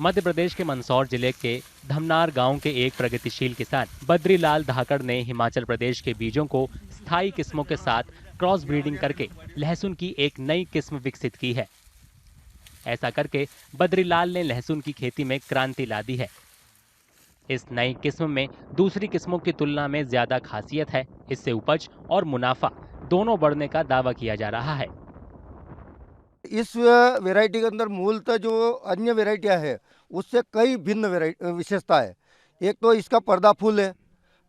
मध्य प्रदेश के मंदसौर जिले के धमनार गांव के एक प्रगतिशील किसान बद्रीलाल धाकड़ ने हिमाचल प्रदेश के बीजों को स्थायी किस्मों के साथ क्रॉस ब्रीडिंग करके लहसुन की एक नई किस्म विकसित की है। ऐसा करके बद्रीलाल ने लहसुन की खेती में क्रांति ला दी है। इस नई किस्म में दूसरी किस्मों की तुलना में ज्यादा खासियत है। इससे उपज और मुनाफा दोनों बढ़ने का दावा किया जा रहा है। इस वैरायटी के अंदर मूलतः जो अन्य वैरायटियां है उससे कई भिन्न विशेषता है। एक तो इसका पर्दा फूल है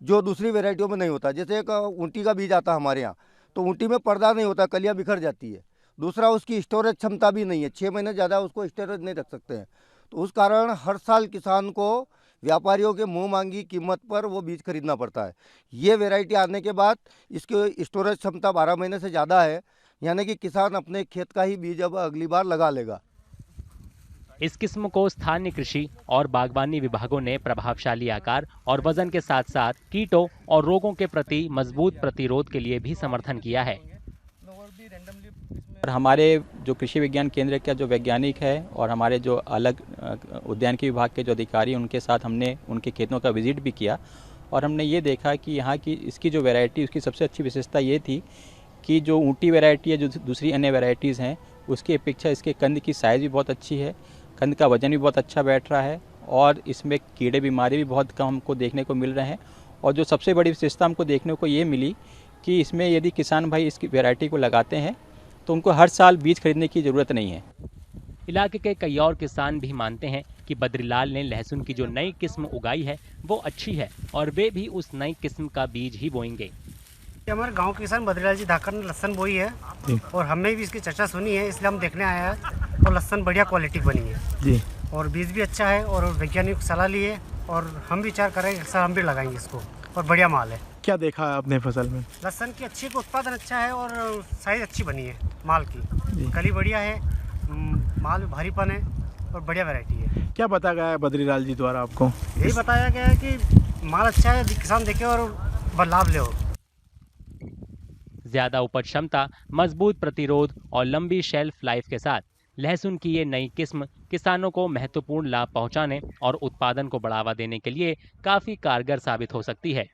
जो दूसरी वैरायटियों में नहीं होता। जैसे एक ऊँटी का बीज आता है हमारे यहाँ, तो ऊँटी में पर्दा नहीं होता, कलियाँ बिखर जाती है। दूसरा, उसकी स्टोरेज क्षमता भी नहीं है, 6 महीने ज़्यादा उसको स्टोरेज नहीं रख सकते हैं। तो उस कारण हर साल किसान को व्यापारियों के मुँह मांगी कीमत पर वो बीज खरीदना पड़ता है। ये वैरायटी आने के बाद इसकी स्टोरेज क्षमता 12 महीने से ज़्यादा है, यानी कि किसान अपने खेत का ही बीज अब अगली बार लगा लेगा। इस किस्म को स्थानीय कृषि और बागवानी विभागों ने प्रभावशाली आकार और वजन के साथ साथ कीटों और रोगों के प्रति मजबूत प्रतिरोध के लिए भी समर्थन किया है। हमारे जो कृषि विज्ञान केंद्र का जो वैज्ञानिक है और हमारे जो अलग उद्यानिकी विभाग के जो अधिकारी, उनके साथ हमने उनके खेतों का विजिट भी किया और हमने ये देखा कि यहाँ की इसकी जो वैरायटी, उसकी सबसे अच्छी विशेषता ये थी कि जो ऊँटी वैरायटी है, जो दूसरी अन्य वैरायटीज़ हैं, उसकी अपेक्षा इसके कंद की साइज़ भी बहुत अच्छी है, कंद का वजन भी बहुत अच्छा बैठ रहा है और इसमें कीड़े बीमारी भी बहुत कम हमको देखने को मिल रहे हैं। और जो सबसे बड़ी विशेषता हमको देखने को ये मिली कि इसमें यदि किसान भाई इसकी वैरायटी को लगाते हैं तो उनको हर साल बीज खरीदने की ज़रूरत नहीं है। इलाके के कई और किसान भी मानते हैं कि बद्रीलाल ने लहसुन की जो नई किस्म उगाई है वो अच्छी है और वे भी उस नई किस्म का बीज ही बोएंगे। हमारे गांव के किसान बद्रीलाल जी धाकड़ ने लहसुन बोई है और हमने भी इसकी चर्चा सुनी है, इसलिए हम देखने आए हैं। और लहसुन बढ़िया क्वालिटी बनी है जी, और बीज भी अच्छा है और वैज्ञानिक सलाह ली है और हम विचार करेंगे अक्सर हम भी लगाएंगे इसको और बढ़िया माल है। क्या देखा है आपने फसल में? लहसुन की अच्छी उत्पादन अच्छा है और साइज अच्छी बनी है माल की, कली बढ़िया है, माल में भारीपन है और बढ़िया वैरायटी है। क्या बताया गया है बद्रीलाल जी द्वारा आपको? यही बताया गया है कि माल अच्छा है, किसान देखे और लाभ ले। ज्यादा उपज क्षमता, मजबूत प्रतिरोध और लंबी शेल्फ लाइफ के साथ लहसुन की ये नई किस्म किसानों को महत्वपूर्ण लाभ पहुंचाने और उत्पादन को बढ़ावा देने के लिए काफी कारगर साबित हो सकती है।